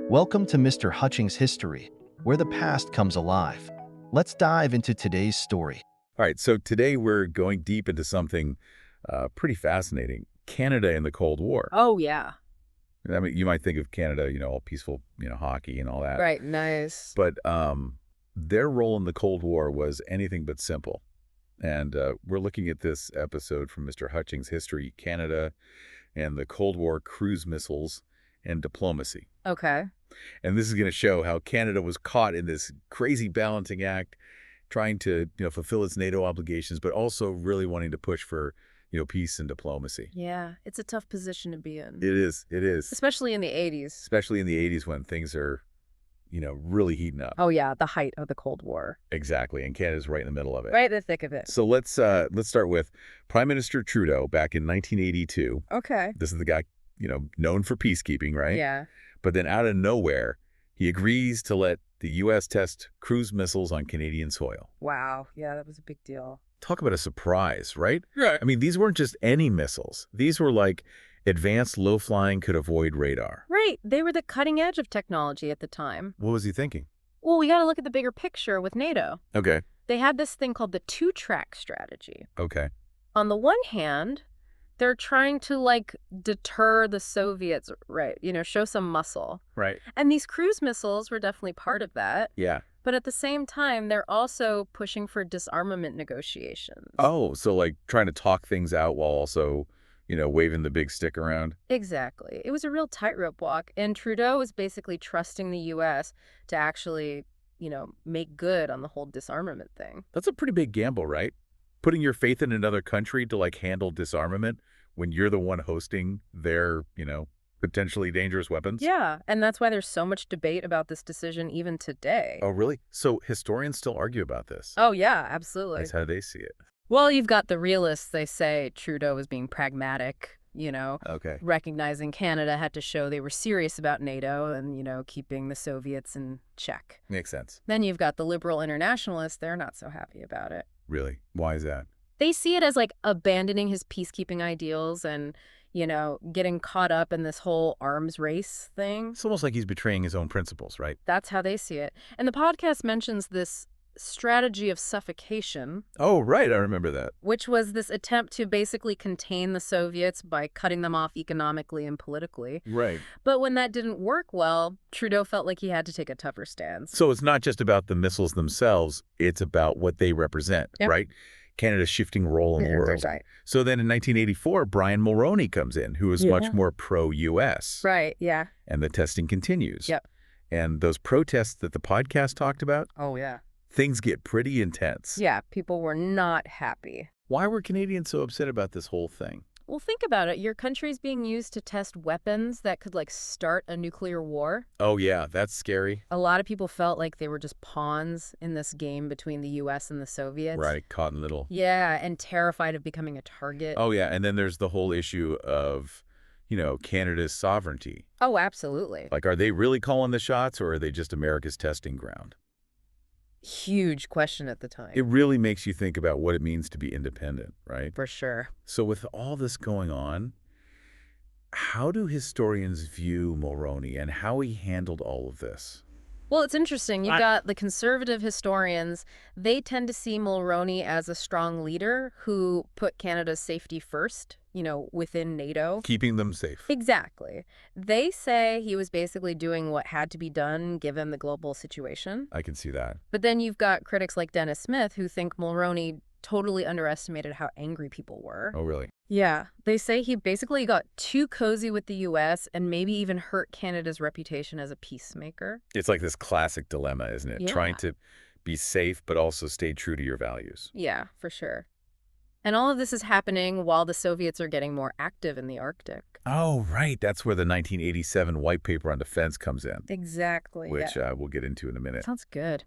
Welcome to Mr. Hutchings History, where the past comes alive. Let's dive into today's story. All right, so today we're going deep into something pretty fascinating. Canada in the Cold War. Oh, yeah. I mean, you might think of Canada, all peaceful, hockey and all that. Right, nice. But their role in the Cold War was anything but simple. And we're looking at this episode from Mr. Hutchings History, Canada and the Cold War cruise missiles and diplomacy. Okay. And this is going to show how Canada was caught in this crazy balancing act, trying to, fulfill its NATO obligations, but also really wanting to push for, peace and diplomacy. Yeah, it's a tough position to be in. It is. It is. Especially in the 80s. Especially in the 80s when things are, really heating up. Oh, yeah, the height of the Cold War. Exactly. And Canada's right in the middle of it. Right in the thick of it. So let's start with Prime Minister Trudeau back in 1982. Okay. This is the guy, known for peacekeeping, right? Yeah. But then out of nowhere, he agrees to let the U.S. test cruise missiles on Canadian soil. Wow. Yeah, that was a big deal. Talk about a surprise, right? Right. I mean, these weren't just any missiles. These were like advanced low-flying could avoid radar. Right. They were the cutting edge of technology at the time. What was he thinking? Well, we got to look at the bigger picture with NATO. Okay. They had this thing called the two-track strategy. Okay. On the one hand, they're trying to, deter the Soviets, right? Show some muscle. Right. And these cruise missiles were definitely part of that. Yeah. But at the same time, they're also pushing for disarmament negotiations. Oh, so like trying to talk things out while also, waving the big stick around? Exactly. It was a real tightrope walk. And Trudeau was basically trusting the U.S. to actually, make good on the whole disarmament thing. That's a pretty big gamble, right? Putting your faith in another country to handle disarmament when you're the one hosting their, potentially dangerous weapons? Yeah, and that's why there's so much debate about this decision even today. Oh, really? So historians still argue about this? Oh, yeah, absolutely. That's how they see it. Well, you've got the realists. They say Trudeau was being pragmatic, Okay. recognizing Canada had to show they were serious about NATO and, keeping the Soviets in check. Makes sense. Then you've got the liberal internationalists. They're not so happy about it. Really? Why is that? They see it as abandoning his peacekeeping ideals and, getting caught up in this whole arms race thing. It's almost like he's betraying his own principles, right? That's how they see it. And the podcast mentions this strategy of suffocation. Oh, right. I remember that. Which was this attempt to basically contain the Soviets by cutting them off economically and politically. Right. But when that didn't work well, Trudeau felt like he had to take a tougher stance. So it's not just about the missiles themselves, it's about what they represent, Yep. right? Canada's shifting role in the world. Right. So then in 1984, Brian Mulroney comes in, who is much more pro-U.S. Right, yeah. And the testing continues. Yep. And those protests that the podcast talked about, Oh, yeah. things get pretty intense. Yeah, people were not happy. Why were Canadians so upset about this whole thing? Well, think about it. Your country's being used to test weapons that could, start a nuclear war. Oh, yeah, that's scary. A lot of people felt like they were just pawns in this game between the U.S. and the Soviets. Right, caught in the middle. Yeah, and terrified of becoming a target. Oh, yeah, and then there's the whole issue of, Canada's sovereignty. Oh, absolutely. Are they really calling the shots, or are they just America's testing ground? Huge question at the time. It really makes you think about what it means to be independent, right? For sure. So with all this going on, how do historians view Mulroney and how he handled all of this? Well, it's interesting. You've got the conservative historians. They tend to see Mulroney as a strong leader who put Canada's safety first, within NATO. Keeping them safe. Exactly. They say he was basically doing what had to be done given the global situation. I can see that. But then you've got critics like Dennis Smith who think Mulroney totally underestimated how angry people were. Oh, really? Yeah. They say he basically got too cozy with the U.S. and maybe even hurt Canada's reputation as a peacemaker. It's like this classic dilemma, isn't it? Yeah. Trying to be safe, but also stay true to your values. Yeah, for sure. And all of this is happening while the Soviets are getting more active in the Arctic. Oh, right. That's where the 1987 White Paper on Defense comes in. Exactly. Which we'll get into in a minute. Sounds good.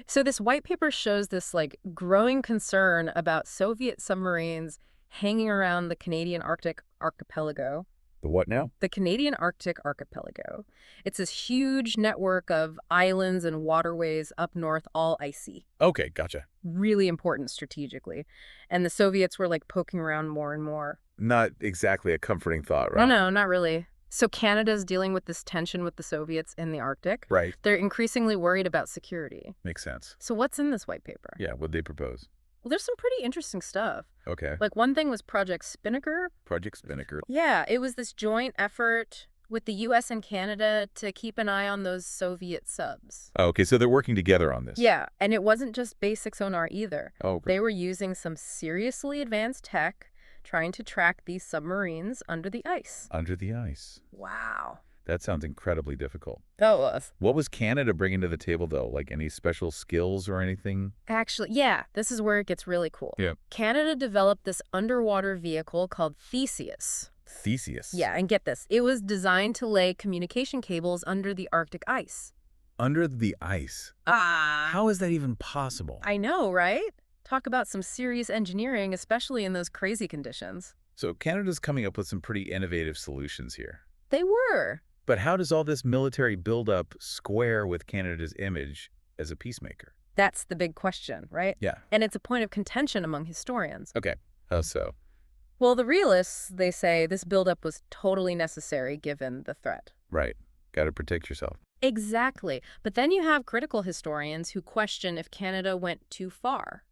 So this white paper shows this growing concern about Soviet submarines hanging around the Canadian Arctic archipelago. The what now? The Canadian Arctic archipelago. It's this huge network of islands and waterways up north, all icy. Okay, gotcha. Really important strategically. And the Soviets were poking around more and more. Not exactly a comforting thought, right? No, not really. So Canada's dealing with this tension with the Soviets in the Arctic. Right. They're increasingly worried about security. Makes sense. So what's in this white paper? Yeah, what'd they propose? Well, there's some pretty interesting stuff. Okay. Like one thing was Project Spinnaker. Project Spinnaker. Yeah, it was this joint effort with the U.S. and Canada to keep an eye on those Soviet subs. Oh, okay, so they're working together on this. Yeah, and it wasn't just basic sonar either. Oh, They were using some seriously advanced tech trying to track these submarines under the ice. under the ice. Wow. That sounds incredibly difficult. That was. What was Canada bringing to the table, though? Like any special skills or anything? Actually, yeah, this is where it gets really cool. Yeah. Canada developed this underwater vehicle called Theseus. Theseus. Yeah, and get this. It was designed to lay communication cables under the Arctic ice. Under the ice. How is that even possible? I know, right? Talk about some serious engineering, especially in those crazy conditions. So Canada's coming up with some pretty innovative solutions here. They were. But how does all this military buildup square with Canada's image as a peacemaker? That's the big question, right? Yeah. And it's a point of contention among historians. Okay. How so? Well, the realists, they say this buildup was totally necessary given the threat. Right. Got to protect yourself. Exactly. But then you have critical historians who question if Canada went too far.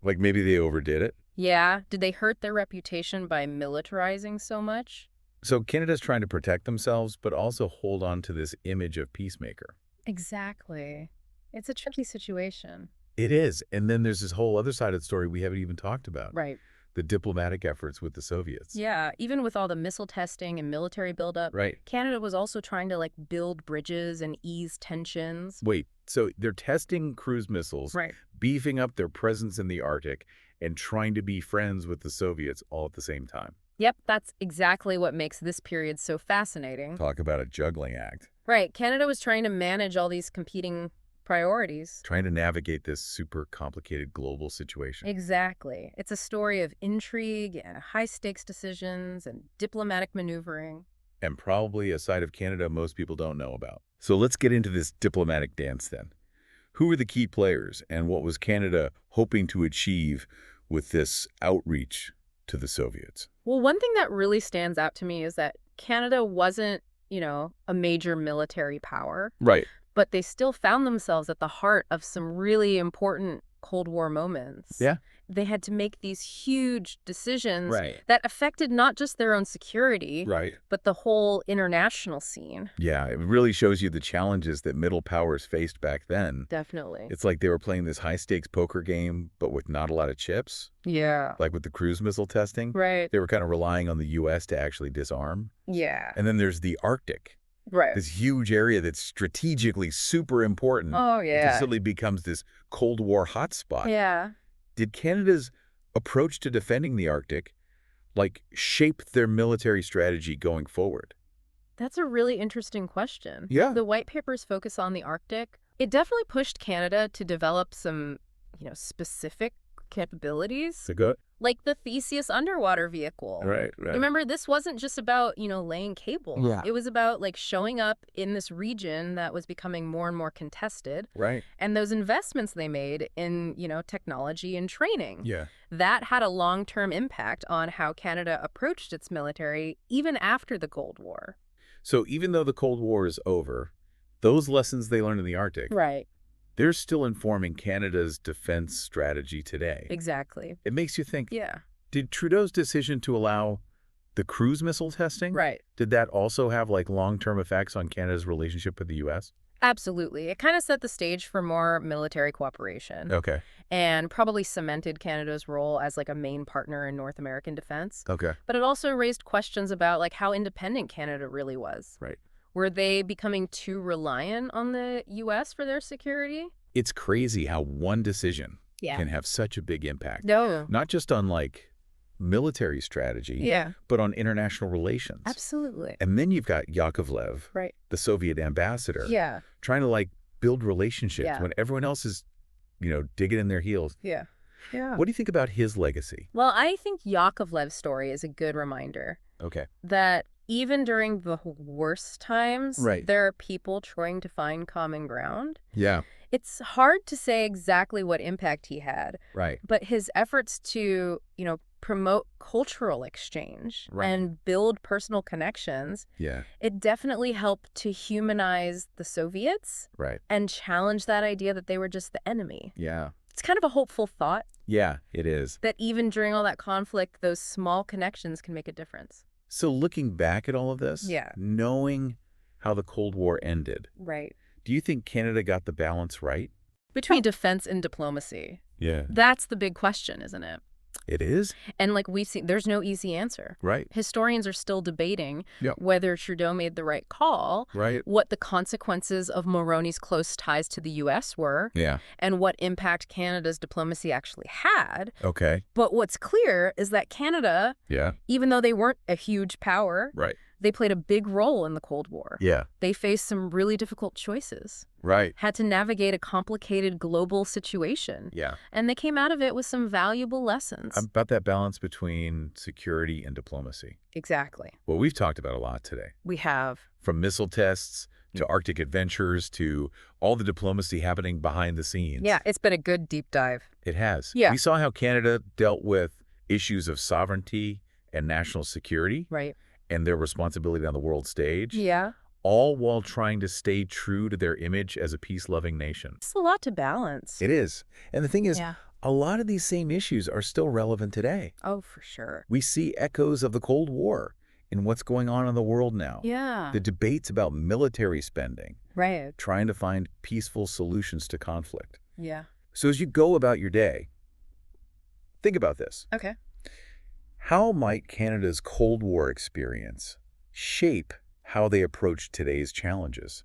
Like maybe they overdid it? Yeah, did they hurt their reputation by militarizing so much? So Canada's trying to protect themselves, but also hold on to this image of peacemaker. Exactly. It's a tricky situation. It is. And then there's this whole other side of the story we haven't even talked about. Right. The diplomatic efforts with the Soviets. Yeah, even with all the missile testing and military buildup, Right. Canada was also trying to build bridges and ease tensions. Wait, so they're testing cruise missiles, Right. beefing up their presence in the Arctic, and trying to be friends with the Soviets all at the same time. Yep, that's exactly what makes this period so fascinating. Talk about a juggling act. Right, Canada was trying to manage all these competing priorities. Trying to navigate this super complicated global situation. Exactly. It's a story of intrigue and high-stakes decisions and diplomatic maneuvering. And probably a side of Canada most people don't know about. So let's get into this diplomatic dance then. Who were the key players, and what was Canada hoping to achieve with this outreach to the Soviets? Well, one thing that really stands out to me is that Canada wasn't, a major military power, Right. but they still found themselves at the heart of some really important Cold War moments. Yeah. They had to make these huge decisions Right. that affected not just their own security, Right. but the whole international scene. Yeah, it really shows you the challenges that middle powers faced back then. Definitely. It's like they were playing this high-stakes poker game, but with not a lot of chips. Yeah. Like with the cruise missile testing. Right. They were kind of relying on the U.S. to actually disarm. Yeah. And then there's the Arctic, Right. this huge area that's strategically super important. Oh, It yeah. suddenly becomes this Cold War hotspot. Yeah. Did Canada's approach to defending the Arctic, shape their military strategy going forward? That's a really interesting question. Yeah. The white papers focus on the Arctic. It definitely pushed Canada to develop some, specific capabilities, Good. like the Theseus underwater vehicle. Right. Remember, this wasn't just about, laying cables. Yeah. It was about, showing up in this region that was becoming more and more contested. Right. And those investments they made in, technology and training. Yeah. That had a long-term impact on how Canada approached its military, even after the Cold War. So even though the Cold War is over, those lessons they learned in the Arctic, Right. they're still informing Canada's defense strategy today. Exactly. It makes you think, Yeah. did Trudeau's decision to allow the cruise missile testing, Right. did that also have long-term effects on Canada's relationship with the U.S.? Absolutely. It kind of set the stage for more military cooperation Okay. and probably cemented Canada's role as a main partner in North American defense. Okay. But it also raised questions about how independent Canada really was. Right. Were they becoming too reliant on the U.S. for their security? It's crazy how one decision Yeah. can have such a big impact. No. Not just on military strategy, Yeah. but on international relations. Absolutely. And then you've got Yakovlev, Right. the Soviet ambassador, Yeah. trying to build relationships Yeah. when everyone else is, digging in their heels. Yeah. Yeah. What do you think about his legacy? Well, I think Yakovlev's story is a good reminder Okay. that even during the worst times, Right. there are people trying to find common ground. Yeah. It's hard to say exactly what impact he had, Right. but his efforts to, promote cultural exchange Right. and build personal connections, Yeah, it definitely helped to humanize the Soviets right. and challenge that idea that they were just the enemy. Yeah. It's kind of a hopeful thought Yeah, it is. that even during all that conflict, those small connections can make a difference. So looking back at all of this, Yeah. knowing how the Cold War ended, Right. do you think Canada got the balance right? Between defense and diplomacy. Yeah. That's the big question, isn't it? It is? And like we've seen, there's no easy answer. Right. Historians are still debating Yep. whether Trudeau made the right call, Right. what the consequences of Mulroney's close ties to the U.S. were, Yeah. and what impact Canada's diplomacy actually had. Okay. But what's clear is that Canada, Yeah. even though they weren't a huge power, Right. they played a big role in the Cold War. Yeah. They faced some really difficult choices, Right. had to navigate a complicated global situation, Yeah. and they came out of it with some valuable lessons. About that balance between security and diplomacy. Exactly. Well, we've talked about a lot today. We have. From missile tests to Arctic adventures to all the diplomacy happening behind the scenes. Yeah, it's been a good deep dive. It has. Yeah. We saw how Canada dealt with issues of sovereignty and national security Right. and their responsibility on the world stage, Yeah. all while trying to stay true to their image as a peace-loving nation. It's a lot to balance. It is. And the thing is, Yeah. a lot of these same issues are still relevant today. Oh, for sure. We see echoes of the Cold War in what's going on in the world now. Yeah. The debates about military spending, Right. trying to find peaceful solutions to conflict. Yeah. So as you go about your day, think about this. Okay. How might Canada's Cold War experience shape how they approach today's challenges?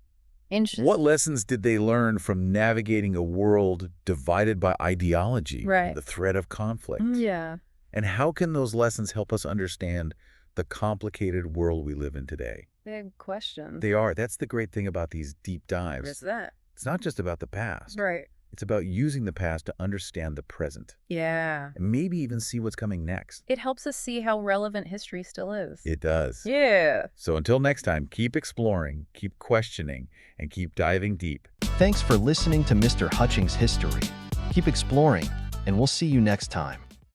Interesting. What lessons did they learn from navigating a world divided by ideology, Right. and the threat of conflict? Yeah. And how can those lessons help us understand the complicated world we live in today? Big question. They are. That's the great thing about these deep dives. Where's that? It's not just about the past. Right. It's about using the past to understand the present Yeah. and maybe even see what's coming next. It helps us see how relevant history still is. It does. Yeah. So until next time, keep exploring, keep questioning, and keep diving deep. Thanks for listening to Mr. Hutchings History. Keep exploring, and we'll see you next time.